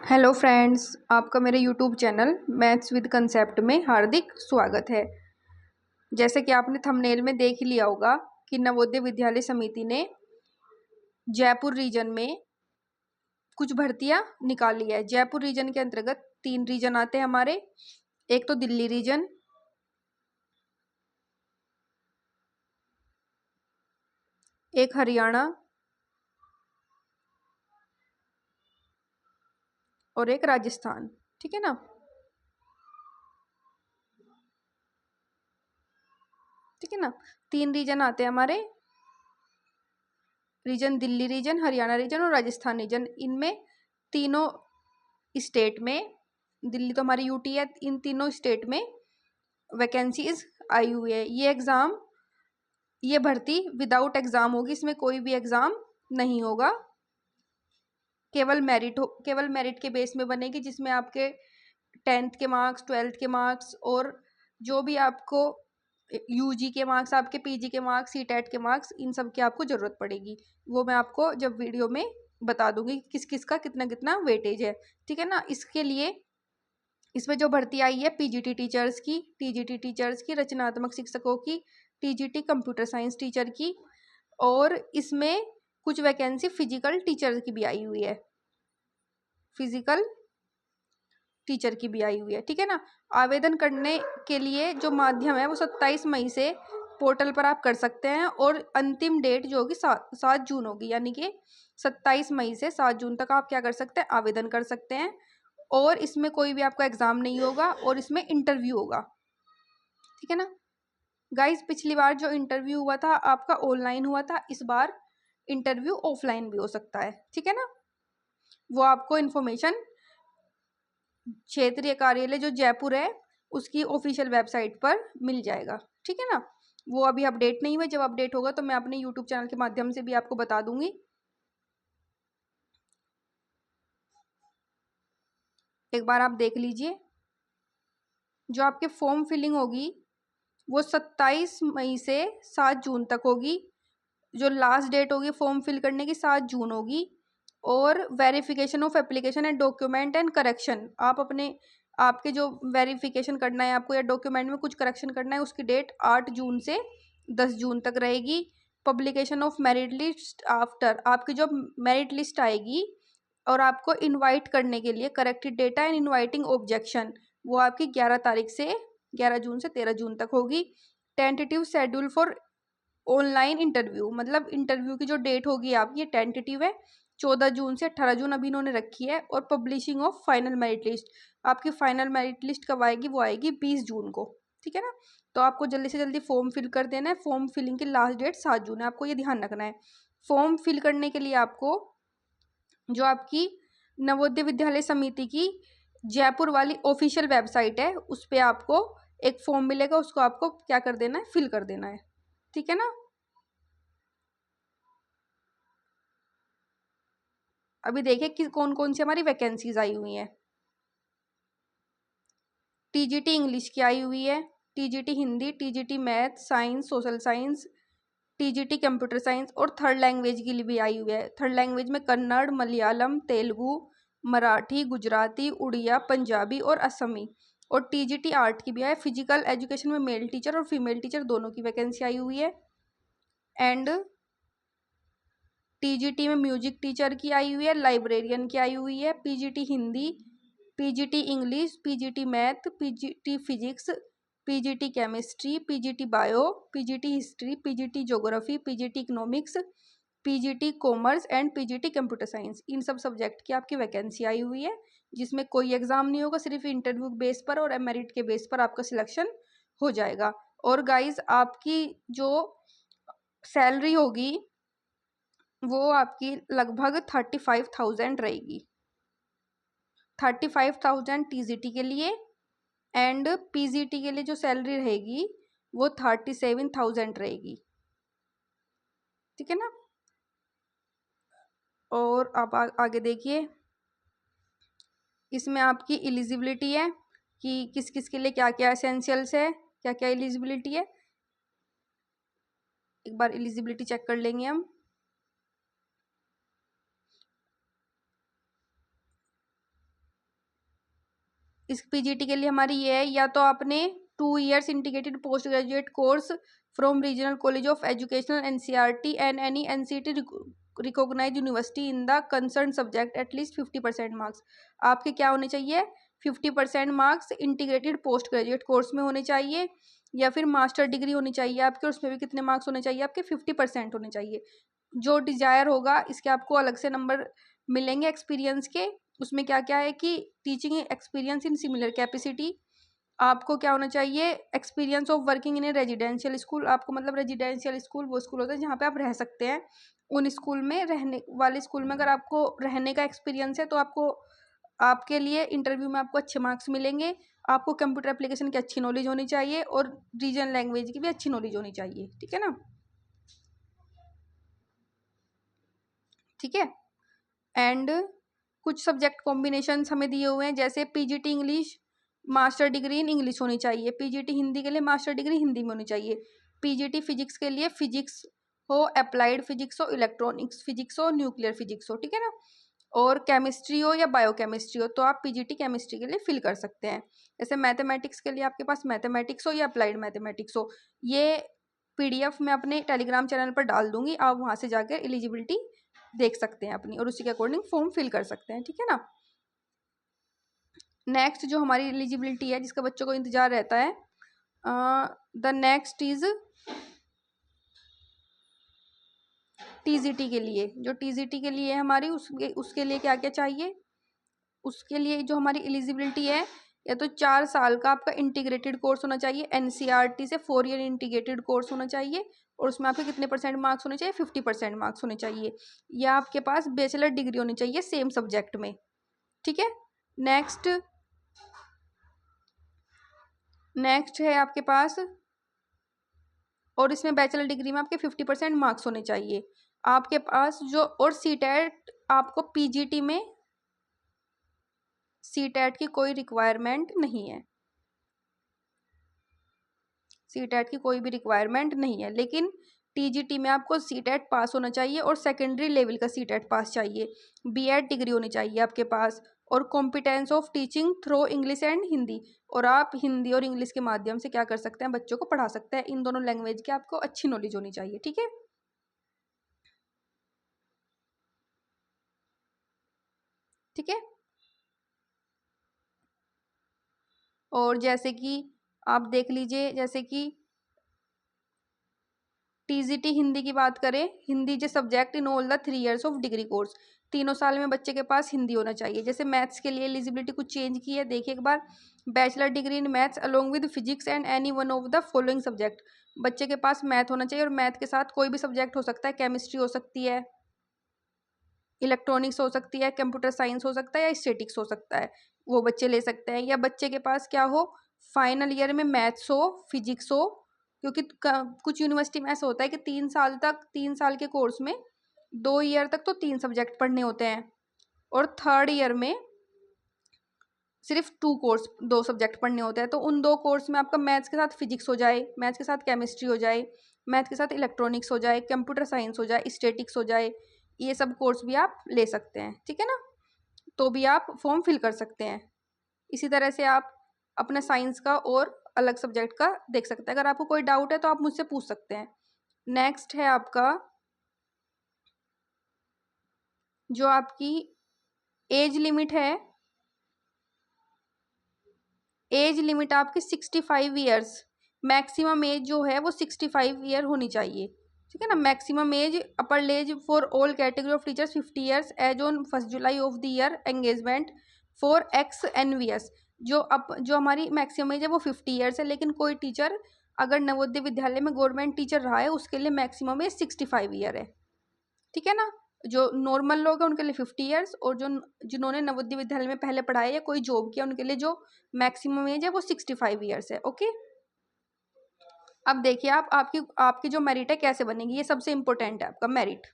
Hello friends, आपका मेरे YouTube channel maths with concept में हार्दिक स्वागत है। जैसे कि आपने थंबनेल में देख लिया होगा कि नवोदय विद्यालय समिति ने जयपुर रीजन में कुछ भर्तियां निकाली है। जयपुर रीजन के अंतर्गत 3 रीजन आते हैं हमारे। एक तो दिल्ली रीजन, एक हरियाणा और एक राजस्थान। ठीक है ना। ठीक है ना। 3 रीजन आते हैं हमारे। Region Delhi region, Haryana region और राजस्थान रीजन। इनमें तीनों स्टेट में, दिल्ली तो हमारी यूटी है, इन तीनों स्टेट में वैकेंसीज आई हुई है। ये भर्ती विदाउट एग्जाम होगी, इसमें कोई भी एग्जाम नहीं होगा। केवल मेरिट के बेस में बनेगी, जिसमें आपके 10th के मार्क्स, 12th के मार्क्स और जो भी आपको यूजी के मार्क्स, आपके पीजी के मार्क्स, सीटेट के मार्क्स, इन सब की आपको जरूरत पड़ेगी। वो मैं आपको जब वीडियो में बता दूंगी किस किस का कितना कितना वेटेज है। ठीक है ना। इसके लिए इसमें जो भर्ती आई है पीजीटी टीचर्स की, टीजीटी टीचर्स की, रचनात्मक शिक्षकों की, टीजीटी कंप्यूटर साइंस टीचर की, और इसमें कुछ वैकेंसी फिजिकल टीचर की भी आई हुई है। फिजिकल टीचर की भी आई हुई है। ठीक है ना। आवेदन करने के लिए जो माध्यम है वो 27 मई से पोर्टल पर आप कर सकते हैं, और अंतिम डेट जो होगी 7 जून होगी। यानी कि 27 मई से 7 जून तक आप क्या कर सकते हैं, आवेदन कर सकते हैं। और इसमें कोई भी आपका एग्जाम नहीं होगा और इसमें इंटरव्यू होगा। ठीक है ना। गाइस, पिछली बार जो इंटरव्यू हुआ था आपका ऑनलाइन हुआ था, इस बार इंटरव्यू ऑफलाइन भी हो सकता है। ठीक है ना। वो आपको इन्फॉर्मेशन क्षेत्रीय कार्यालय जो जयपुर है उसकी ऑफिशियल वेबसाइट पर मिल जाएगा। ठीक है ना। वो अभी अपडेट नहीं हुआ, जब अपडेट होगा तो मैं अपने यूट्यूब चैनल के माध्यम से भी आपको बता दूंगी। एक बार आप देख लीजिए। जो आपके फॉर्म फिलिंग होगी वो 27 मई से 7 जून तक होगी। जो लास्ट डेट होगी फॉर्म फिल करने की 7 जून होगी। और verification of application and document and correction, आपके जो वेरिफिकेशन करना है आपको या डॉक्यूमेंट में कुछ करेक्शन करना है, उसकी डेट 8 जून से 10 जून तक रहेगी। Publication of merit list after, आपकी जो मेरिट लिस्ट आएगी और आपको इनवाइट करने के लिए corrected data and inviting objection, वो आपकी 11 तारीख से 11 जून से 13 जून तक होगी। Tentative schedule for online interview, मतलब इंटरव्यू की जो डेट होगी आपकी, ये टेंटेटिव है, 14 जून से 18 जून अभी इन्होंने रखी है। और publishing of final merit list, आपकी फाइनल मेरिट लिस्ट कब आएगी, वो आएगी 20 जून को। ठीक है ना। तो आपको जल्दी से जल्दी फॉर्म फिल कर देना है। फॉर्म फिलिंग की लास्ट डेट 7 जून है, आपको ये ध्यान रखना है। फॉर्म फिल करने के लिए आपको जो आपकी नवोदय विद्यालय समिति की जयपुर वाली ऑफिशियल वेबसाइट है उस पर आपको एक फॉर्म मिलेगा, उसको आपको क्या कर देना है, फिल कर देना है। ठीक है ना। अभी देखिए कि कौन कौन सी हमारी वैकेंसीज आई हुई हैं। टीजीटी इंग्लिश की आई हुई है, TGT Hindi, TGT math, science, social science, TGT computer science, और थर्ड लैंग्वेज के लिए भी आई हुई है। थर्ड लैंग्वेज में कन्नड़, मलयालम, तेलुगु, मराठी, गुजराती, उड़िया, पंजाबी और असमी। और टीजीटी आर्ट की भी है। फिजिकल एजुकेशन में मेल टीचर और फीमेल टीचर दोनों की वैकेंसी आई हुई है। एंड टीजीटी में म्यूजिक टीचर की आई हुई है, लाइब्रेरियन की आई हुई है, PGT Hindi, PGT English, PGT math, PGT physics, PGT chemistry, PGT bio, PGT history, PGT geography, PGT economics, PGT commerce and PGT computer science, इन सब सब्जेक्ट की आपकी वैकेंसी आई हुई है। जिसमें कोई एग्जाम नहीं होगा, सिर्फ इंटरव्यू बेस पर और मेरिट के बेस पर आपका सिलेक्शन हो जाएगा। और गाइज, आपकी जो सैलरी होगी वो आपकी लगभग 35,000 रहेगी। 35,000 टीजीटी के लिए, एंड पीजीटी के लिए जो सैलरी रहेगी वो 37,000 रहेगी। ठीक है ना। और आप आगे देखिए। इसमें आपकी एलिजिबिलिटी है कि किस किस के लिए क्या क्या एसेंशियल्स है, क्या क्या एलिजिबिलिटी है। एक बार एलिजिबिलिटी चेक कर लेंगे हम। इस पीजीटी के लिए हमारी ये है, या तो आपने 2 years integrated post graduate course from regional college of educational NCERT and any NCET recognise university in the concern subject at least 50% marks. आपके क्या होने चाहिए? 50% marks integrated post graduate course में होने चाहिए, या फिर मास्टर डिग्री होनी चाहिए आपके, उसमें भी कितने मार्क्स होने चाहिए आपके? 50% होने चाहिए। जो डिजायर होगा इसके आपको अलग से नंबर मिलेंगे एक्सपीरियंस के। उसमें क्या क्या है कि teaching experience in similar capacity, आपको क्या होना चाहिए? Experience of working in A residential school, आपको मतलब रेजिडेंशियल स्कूल वो स्कूल होता है जहाँ पे आप रह सकते हैं, उन स्कूल में रहने वाले स्कूल में अगर आपको रहने का एक्सपीरियंस है तो आपको आपके लिए इंटरव्यू में आपको अच्छे मार्क्स मिलेंगे। आपको कंप्यूटर एप्लीकेशन की अच्छी नॉलेज होनी चाहिए और रीजनल लैंग्वेज की भी अच्छी नॉलेज होनी चाहिए, ठीक है ना? ठीक है। एंड कुछ सब्जेक्ट कॉम्बिनेशंस हमें दिए हुए हैं, जैसे PGT English master degree in English होनी चाहिए, पीजीटी हिंदी के लिए मास्टर डिग्री हिंदी में होनी चाहिए, पीजीटी फिजिक्स के लिए फिजिक्स हो, अप्लाइड फिजिक्स हो, इलेक्ट्रॉनिक्स फिजिक्स हो, न्यूक्लियर फिजिक्स हो, ठीक है ना? और केमिस्ट्री हो या बायोकेमिस्ट्री हो तो आप पीजीटी केमिस्ट्री के लिए फिल कर सकते हैं। जैसे मैथमेटिक्स के लिए आपके पास मैथमेटिक्स हो या अप्लाइड मैथमेटिक्स हो। ये पीडीएफ मैं अपने टेलीग्राम चैनल पर डाल दूंगी, आप वहां से जाकर एलिजिबिलिटी देख सकते हैं अपनी और उसी के अकॉर्डिंग फॉर्म फिल कर सकते हैं, ठीक है ना? नेक्स्ट जो हमारी एलिजिबिलिटी है जिसका बच्चों को इंतजार रहता है, द नेक्स्ट इज टीजीटी के लिए। जो टीजीटी के लिए हमारी उसके लिए क्या क्या चाहिए? उसके लिए जो हमारी एलिजिबिलिटी है, या तो 4 साल का आपका इंटीग्रेटेड कोर्स होना चाहिए, एनसीईआरटी से 4 ईयर इंटीग्रेटेड कोर्स होना चाहिए, और उसमें आपके कितने परसेंट मार्क्स होने चाहिए? 50% मार्क्स होने चाहिए, या आपके पास बैचलर डिग्री होनी चाहिए सेम सब्जेक्ट में, ठीक है। नेक्स्ट नेक्स्ट है आपके पास, और इसमें बैचलर डिग्री में आपके 50% मार्क्स होने चाहिए आपके पास जो, और सीटेट आपको पीजीटी में सीटेट की कोई रिक्वायरमेंट नहीं है, सीटेट की कोई भी रिक्वायरमेंट नहीं है, लेकिन टीजीटी में आपको सीटेट पास होना चाहिए और सेकेंडरी लेवल का सीटेट पास चाहिए, बीएड डिग्री होनी चाहिए आपके पास, और competence of teaching through English and Hindi, और आप हिंदी और इंग्लिश के माध्यम से क्या कर सकते हैं? बच्चों को पढ़ा सकते हैं। इन दोनों लैंग्वेज की आपको अच्छी नॉलेज होनी चाहिए, ठीक है। ठीक है। और जैसे कि आप देख लीजिए, जैसे कि टीजीटी हिंदी की बात करें, हिंदी जो subject in all the 3 years of degree course, तीनों साल में बच्चे के पास हिंदी होना चाहिए। जैसे मैथ्स के लिए एलिजिबिलिटी कुछ चेंज की है, देखिए एक बार, bachelor degree in maths along with physics and any one of the following subject, बच्चे के पास मैथ होना चाहिए और मैथ के साथ कोई भी सब्जेक्ट हो सकता है, केमिस्ट्री हो सकती है, इलेक्ट्रॉनिक्स हो सकती है, कंप्यूटर साइंस हो सकता है, या स्टेटिक्स हो सकता है, वो बच्चे ले सकते हैं। या बच्चे के पास क्या हो, फाइनल ईयर में मैथ्स हो, फिजिक्स हो, क्योंकि कुछ यूनिवर्सिटी में ऐसा होता है कि 3 साल तक, 3 साल के कोर्स में 2 ईयर तक तो 3 सब्जेक्ट पढ़ने होते हैं, और थर्ड ईयर में सिर्फ 2 सब्जेक्ट पढ़ने होते हैं। तो उन 2 कोर्स में आपका मैथ्स के साथ फिजिक्स हो जाए, मैथ्स के साथ केमिस्ट्री हो जाए, मैथ के साथ इलेक्ट्रॉनिक्स हो जाए, कंप्यूटर साइंस हो जाए, स्टेटिक्स हो जाए, ये सब कोर्स भी आप ले सकते हैं, ठीक है ना? तो भी आप फॉर्म फिल कर सकते हैं। इसी तरह से आप अपना साइंस का और अलग सब्जेक्ट का देख सकते हैं। अगर आपको कोई डाउट है तो आप मुझसे पूछ सकते हैं। नेक्स्ट है आपका, जो आपकी एज लिमिट है, एज लिमिट आपकी 65 ईयर्स, मैक्सिमम एज जो है वो 65 ईयर होनी चाहिए, ठीक है ना? Maximum age upper age for all category of teachers 50 years age on 1 July of the year engagement for ex NVS. जो हमारी मैक्सिमम एज है वो 50 ईयर्स है, लेकिन कोई टीचर अगर नवोदय विद्यालय में गवर्नमेंट टीचर रहा है उसके लिए मैक्सिमम एज 65 ईयर है, ठीक है ना? जो नॉर्मल लोग हैं उनके लिए 50 ईयर्स, और जो जिन्होंने नवोदय विद्यालय में पहले पढ़ाया या कोई जॉब किया उनके लिए जो मैक्सिमम एज है वो 65 ईयर्स है, ओके। अब देखिए आप, आपकी आपकी जो मेरिट है कैसे बनेगी, ये सबसे इंपॉर्टेंट है आपका मेरिट।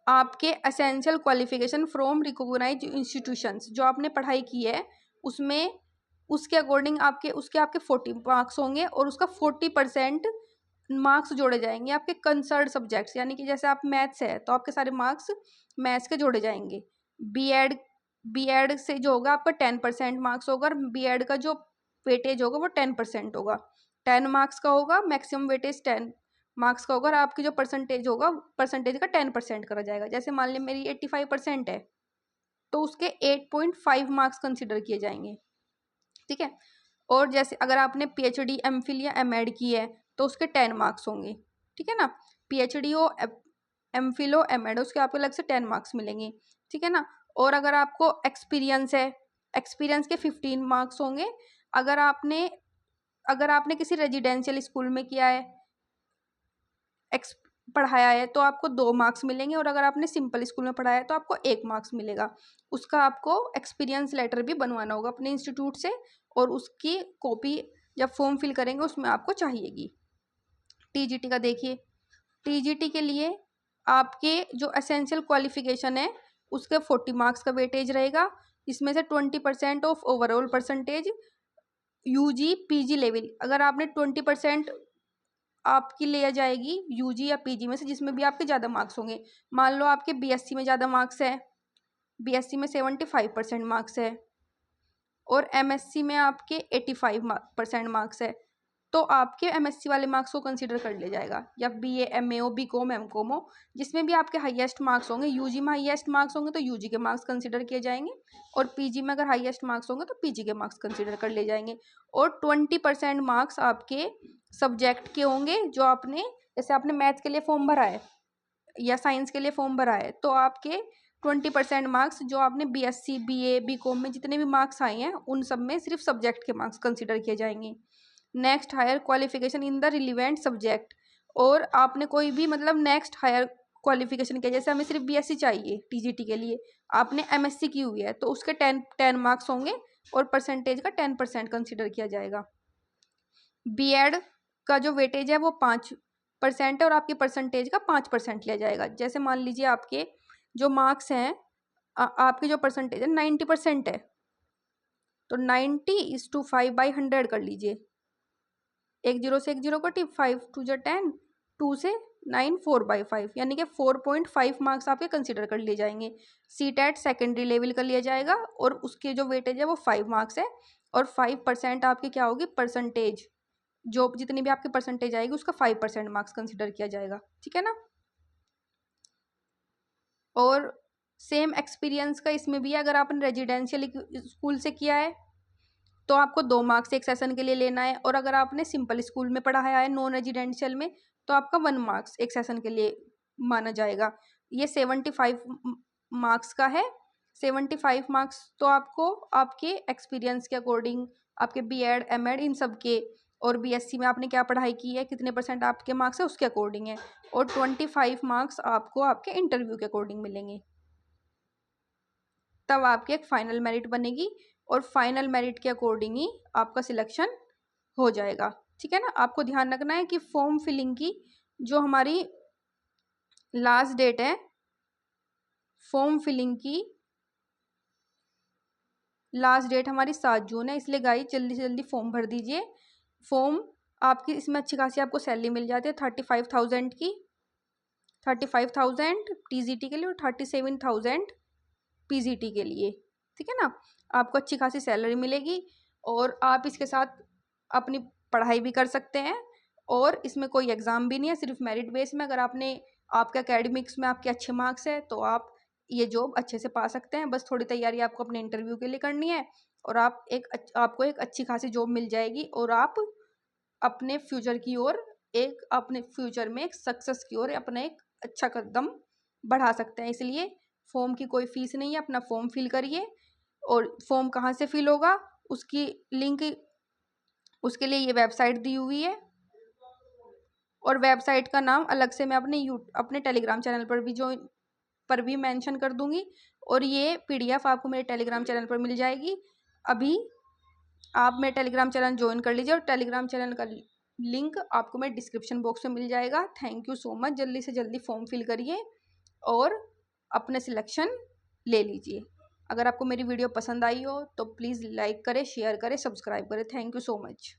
आपके essential qualification from recognised institutions, जो आपने पढ़ाई की है उसमें, उसके अकॉर्डिंग आपके 40 मार्क्स होंगे, और उसका 40% मार्क्स जोड़े जाएंगे आपके कंसर्न सब्जेक्ट्स, यानी कि जैसे आप मैथ्स है तो आपके सारे मार्क्स मैथ्स के जोड़े जाएंगे। बीएड बीएड से जो होगा आपका 10% मार्क्स होगा, और बीएड का जो वेटेज होगा वो 10% होगा। 10 मार्क्स का होगा, मैक्सिमम वेटेज 10 मार्क्स का होगा, और आपकी जो परसेंटेज होगा परसेंटेज का 10% करा जाएगा। जैसे मान लीजिए मेरी 85% है तो उसके 8.5 मार्क्स कंसिडर किए जाएंगे, ठीक है। और जैसे अगर आपने पीएचडी, एमफिल या एमएड की है तो उसके 10 मार्क्स होंगे, ठीक है ना। पीएचडी हो, एमफिल हो, एमएड हो, उसके आपको अलग से 10 मार्क्स मिलेंगे, ठीक है ना। और अगर आपको एक्सपीरियंस है, एक्सपीरियंस के 15 मार्क्स होंगे। अगर आपने किसी रेजिडेंशियल स्कूल में किया है, पढ़ाया है, तो आपको 2 मार्क्स मिलेंगे, और अगर आपने सिंपल स्कूल में पढ़ाया है तो आपको 1 मार्क्स मिलेगा। उसका आपको एक्सपीरियंस लेटर भी बनवाना होगा अपने इंस्टीट्यूट से, और उसकी कॉपी जब फॉर्म फिल करेंगे उसमें आपको चाहिएगी। टीजीटी का देखिए, टीजीटी के लिए आपके जो एसेंशियल क्वालिफिकेशन है उसके 40 मार्क्स का वेटेज रहेगा। इसमें से 20% of overall percentage UG PG level, अगर आपने 20% आपकी ले जाएगी यूजी या पीजी में से, जिसमें भी आपके ज़्यादा मार्क्स होंगे। मान लो आपके बीएससी में ज़्यादा मार्क्स है, बीएससी में 75% मार्क्स है, और एमएससी में आपके 85% मार्क्स है, तो आपके एमएससी वाले मार्क्स को कंसीडर कर लिया जाएगा। या बीए, एमए हो, बीकॉम, एमकॉम हो, जिसमें भी आपके हाईएस्ट मार्क्स होंगे, यूजी में हाईएस्ट मार्क्स होंगे तो यूजी के मार्क्स कंसीडर किए जाएंगे, और पीजी में अगर हाईएस्ट मार्क्स होंगे तो पीजी के मार्क्स कंसीडर कर लिए जाएंगे। और 20% मार्क्स आपके सब्जेक्ट के होंगे, जो आपने, जैसे आपने मैथ के लिए फॉर्म भरा है या साइंस के लिए फॉर्म भरा है, तो आपके 20% मार्क्स जो आपने बीएससी, बीए, बीकॉम में जितने भी मार्क्स आए हैं उन सब में सिर्फ सब्जेक्ट के मार्क्स कंसीडर किए जाएंगे। Next higher qualification in the relevant subject, और आपने कोई भी मतलब नेक्स्ट हायर क्वालिफिकेशन किया, जैसे हमें सिर्फ बीएससी चाहिए टीजीटी के लिए, आपने एमएससी की हुई है तो उसके 10 मार्क्स होंगे, और परसेंटेज का 10% कंसिडर किया जाएगा। बीएड का जो वेटेज है वो 5% है, और आपके परसेंटेज का 5% लिया जाएगा। जैसे मान लीजिए आपके जो मार्क्स हैं, आपकी जो परसेंटेज है 90% है, तो 90:5/100 कर लीजिए। 10 से 10 कटी, 5 2 जा 10, 2 से 9, 4/5, यानी कि 4.5 मार्क्स आपके कंसिडर कर लिए जाएंगे। सीटेट सेकेंडरी लेवल का लिया जाएगा, और उसके जो वेटेज है वो 5 मार्क्स है, और 5% आपकी क्या होगी, परसेंटेज, जो जितनी भी आपकी परसेंटेज आएगी उसका 5% मार्क्स कंसिडर किया जाएगा, ठीक है ना। और सेम एक्सपीरियंस का इसमें भी है, अगर आपने रेजिडेंशियल स्कूल से किया है तो आपको 2 मार्क्स एक सेशन के लिए लेना है, और अगर आपने सिंपल स्कूल में पढ़ाया है नॉन रेजिडेंशियल में तो आपका 1 मार्क्स एक सेशन के लिए माना जाएगा। ये 75 मार्क्स का है। 75 मार्क्स तो आपको आपके एक्सपीरियंस के अकॉर्डिंग, आपके बीएड, एमएड इन सब के, और बीएससी में आपने क्या पढ़ाई की है, कितने % आपके मार्क्स है उसके अकॉर्डिंग है, और 25 मार्क्स आपको आपके इंटरव्यू के अकॉर्डिंग मिलेंगे। तब आपकी एक फाइनल मेरिट बनेगी, और फाइनल मेरिट के अकॉर्डिंग ही आपका सिलेक्शन हो जाएगा, ठीक है ना। आपको ध्यान रखना है कि फॉर्म फिलिंग की जो हमारी लास्ट डेट है, फॉर्म फिलिंग की लास्ट डेट हमारी 7 जून है, इसलिए गाइस जल्दी से जल्दी फॉर्म भर दीजिए। फॉर्म आपकी इसमें अच्छी खासी आपको सैलरी मिल जाती है, 35,000 की, 35,000 टीजीटी के लिए और 37,000 पीजीटी के लिए, ठीक है ना। आपको अच्छी खासी सैलरी मिलेगी, और आप इसके साथ अपनी पढ़ाई भी कर सकते हैं, और इसमें कोई एग्ज़ाम भी नहीं है, सिर्फ मेरिट बेस में। अगर आपके एकेडमिक्स में आपके अच्छे मार्क्स है तो आप ये जॉब अच्छे से पा सकते हैं। बस थोड़ी तैयारी आपको अपने इंटरव्यू के लिए करनी है, और आपको एक अच्छी खासी जॉब मिल जाएगी, और आप अपने फ्यूचर की ओर, अपने फ्यूचर में एक सक्सेस की ओर अपना एक अच्छा कदम बढ़ा सकते हैं। इसलिए फॉर्म की कोई फीस नहीं है, अपना फॉर्म फिल करिए। और फॉर्म कहाँ से फिल होगा उसकी लिंक, उसके लिए ये वेबसाइट दी हुई है, और वेबसाइट का नाम अलग से मैं अपने टेलीग्राम चैनल पर भी मेंशन कर दूंगी, और ये पीडीएफ आपको मेरे टेलीग्राम चैनल पर मिल जाएगी। अभी आप मेरे टेलीग्राम चैनल ज्वाइन कर लीजिए, और टेलीग्राम चैनल का लिंक आपको मेरे डिस्क्रिप्शन बॉक्स में मिल जाएगा। Thank you so much. जल्दी से जल्दी फॉर्म फिल करिए और अपने सिलेक्शन ले लीजिए। अगर आपको मेरी वीडियो पसंद आई हो तो प्लीज़ लाइक करें, शेयर करें, सब्सक्राइब करें। Thank you so much.